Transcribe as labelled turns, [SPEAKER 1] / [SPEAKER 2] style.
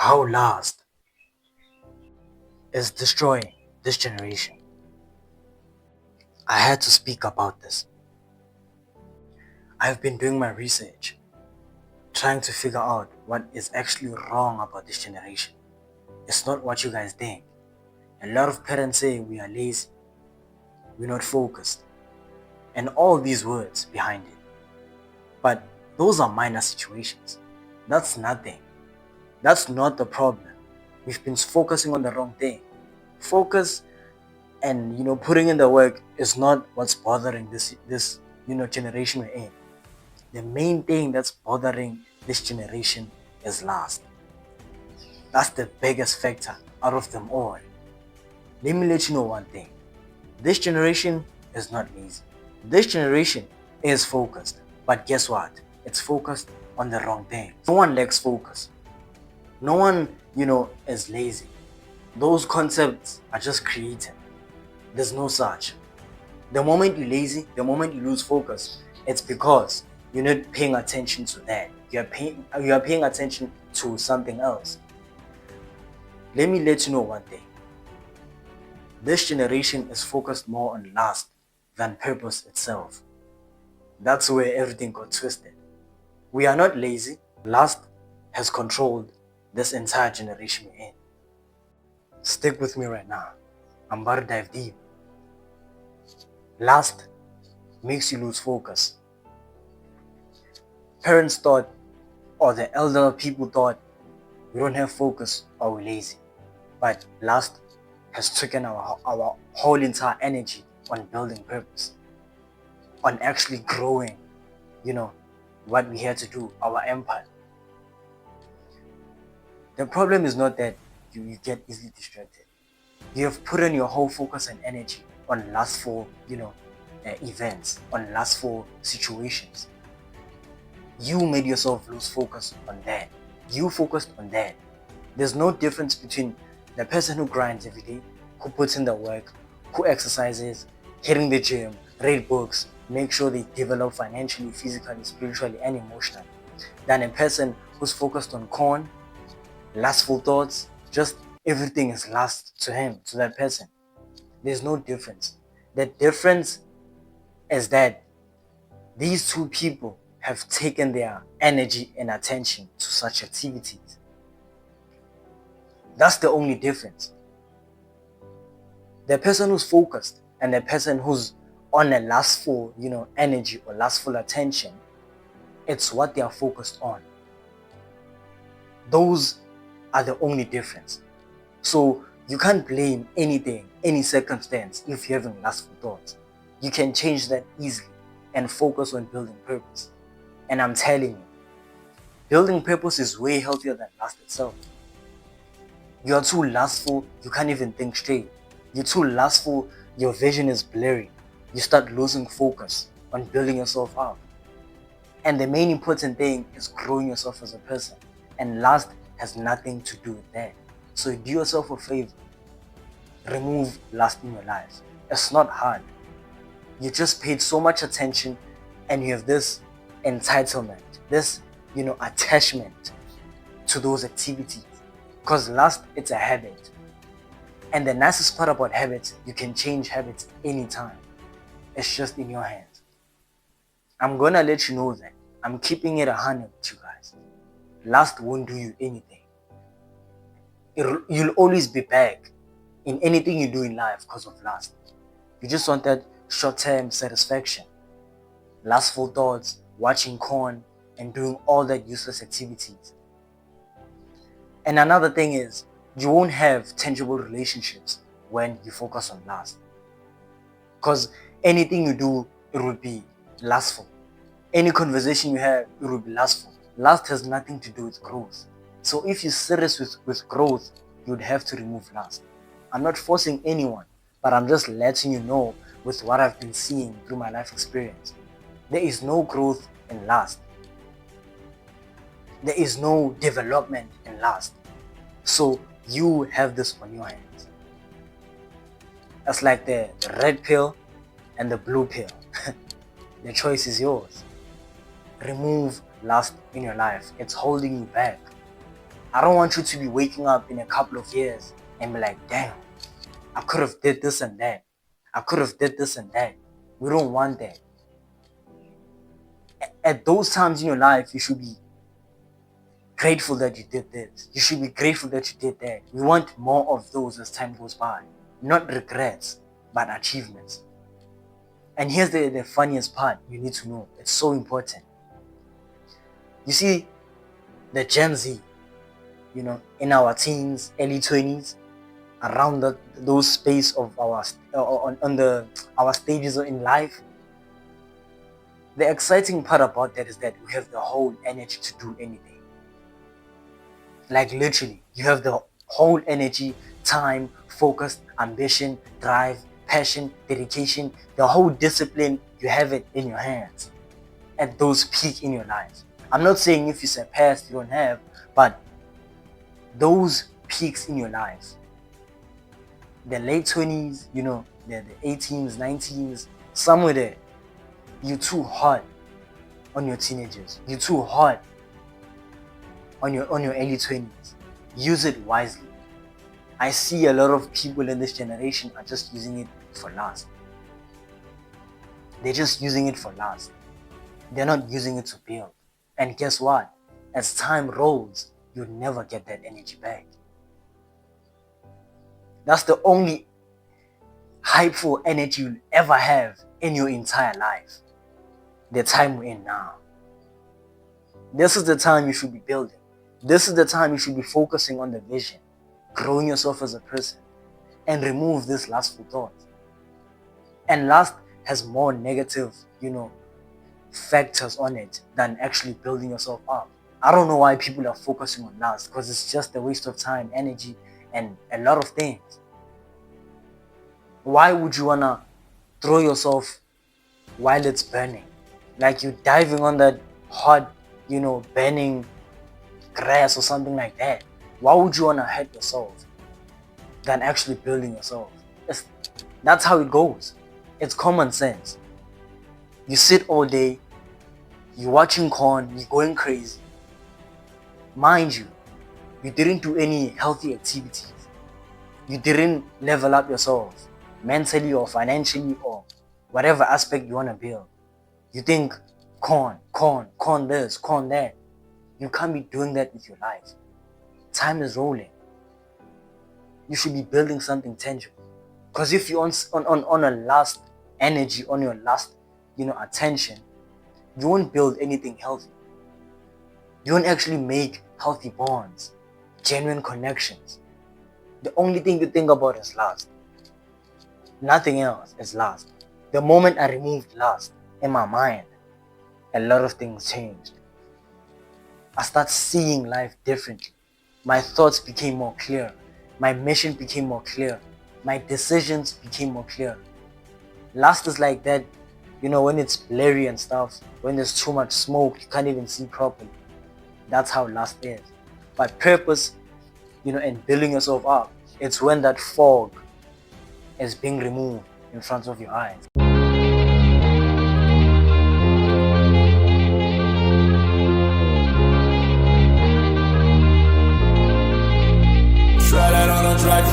[SPEAKER 1] How last is destroying this generation. I had to speak about this. I've been doing my research, trying to figure out what is actually wrong about this generation. It's not what you guys think. A lot of parents say we are lazy, we're not focused, and all these words behind it. But those are minor situations. That's nothing. That's not the problem. We've been focusing on the wrong thing. Focus and putting in the work is not what's bothering this generation we're in. The main thing that's bothering this generation is lust. That's the biggest factor out of them all. Let me let you know one thing. This generation is not lazy. This generation is focused. But guess what? It's focused on the wrong thing. No one lacks focus. No one, is lazy. Those concepts are just created. There's no such. The moment you're lazy, the moment you lose focus, it's because you're not paying attention to that. You are paying attention to something else. Let me let you know one thing. This generation is focused more on lust than purpose itself. That's where everything got twisted. We are not lazy. Lust has controlled this entire generation we're in. Stick with me right now. I'm about to dive deep. Lust makes you lose focus. Parents thought, or the elder people thought, we don't have focus or we're lazy. But lust has taken our whole entire energy on building purpose, on actually growing, what we had to do, our empire. The problem is not that you get easily distracted. You have put in your whole focus and energy on lustful, events, on lustful situations. You made yourself lose focus on that. You focused on that. There's no difference between the person who grinds every day, who puts in the work, who exercises, hitting the gym, read books, make sure they develop financially, physically, spiritually, and emotionally, than a person who's focused on corn, lustful thoughts. Just everything is lust to him, to that person. There's no difference. The difference is that these two people have taken their energy and attention to such activities. That's the only difference. The person who's focused and the person who's on a lustful, energy or lustful attention, it's what they are focused on. Those are the only difference. So you can't blame anything, any circumstance if you're having lustful thoughts. You can change that easily and focus on building purpose. And I'm telling you, building purpose is way healthier than lust itself. You're too lustful, you can't even think straight. You're too lustful, your vision is blurry. You start losing focus on building yourself up. And the main important thing is growing yourself as a person. And lust has nothing to do with that. So do yourself a favor. Remove lust in your life. It's not hard. You just paid so much attention and you have this entitlement, this, attachment to those activities. Because lust, it's a habit. And the nicest part about habits, you can change habits anytime. It's just in your hands. I'm gonna let you know that. I'm keeping it 100 with you guys. Lust won't do you anything. You'll always be back in anything you do in life because of lust. You just want that short-term satisfaction. Lustful thoughts, watching corn, and doing all that useless activities. And another thing is, you won't have tangible relationships when you focus on lust. Because anything you do, it will be lustful. Any conversation you have, it will be lustful. Lust has nothing to do with growth. So if you're serious with growth, you'd have to remove lust. I'm not forcing anyone, but I'm just letting you know with what I've been seeing through my life experience. There is no growth in lust. There is no development in lust. So you have this on your hands. That's like the red pill and the blue pill. The choice is yours. Remove lust in your life. It's holding you back. I don't want you to be waking up in a couple of years and be like, damn, I could have did this and that. I could have did this and that. We don't want that. At those times in your life, you should be grateful that you did this. You should be grateful that you did that. We want more of those as time goes by. Not regrets, but achievements. And here's the funniest part you need to know. It's so important. You see, the Gen Z, in our teens, early 20s, around those space of our our stages in life. The exciting part about that is that we have the whole energy to do anything. Like literally, you have the whole energy, time, focus, ambition, drive, passion, dedication, the whole discipline. You have it in your hands at those peaks in your lives. I'm not saying if you surpass, you don't have, but those peaks in your lives, the late 20s, the 18s, 19s, somewhere there, you're too hard on your teenagers. You're too hard on your early 20s. Use it wisely. I see a lot of people in this generation are just using it for lust. They're just using it for lust. They're not using it to build. And guess what? As time rolls, you'll never get that energy back. That's the only hypeful energy you'll ever have in your entire life. The time we're in now. This is the time you should be building. This is the time you should be focusing on the vision, growing yourself as a person, and remove this lustful thoughts. And lust has more negative, factors on it than actually building yourself up. I don't know why people are focusing on lust, because it's just a waste of time, energy, and a lot of things. Why would you wanna throw yourself while it's burning? Like you're diving on that hot, burning grass or something like that. Why would you wanna hurt yourself than actually building yourself? That's how it goes. It's common sense. You sit all day, you're watching corn, you're going crazy. Mind you, you didn't do any healthy activities. You didn't level up yourself mentally or financially or whatever aspect you want to build. You think corn this, corn that. You can't be doing that with your life. Time is rolling. You should be building something tangible. Because if you're on a last energy, on your last, attention, you won't build anything healthy. You won't actually make healthy bonds, genuine connections. The only thing you think about is lust. Nothing else is lust. The moment I removed lust in my mind, a lot of things changed. I started seeing life differently. My thoughts became more clear. My mission became more clear. My decisions became more clear. Lust is like that, when it's blurry and stuff, when there's too much smoke, you can't even see properly. That's how lust is. But purpose, and building yourself up, it's when that fog is being removed in front of your eyes.
[SPEAKER 2] Try that on a track,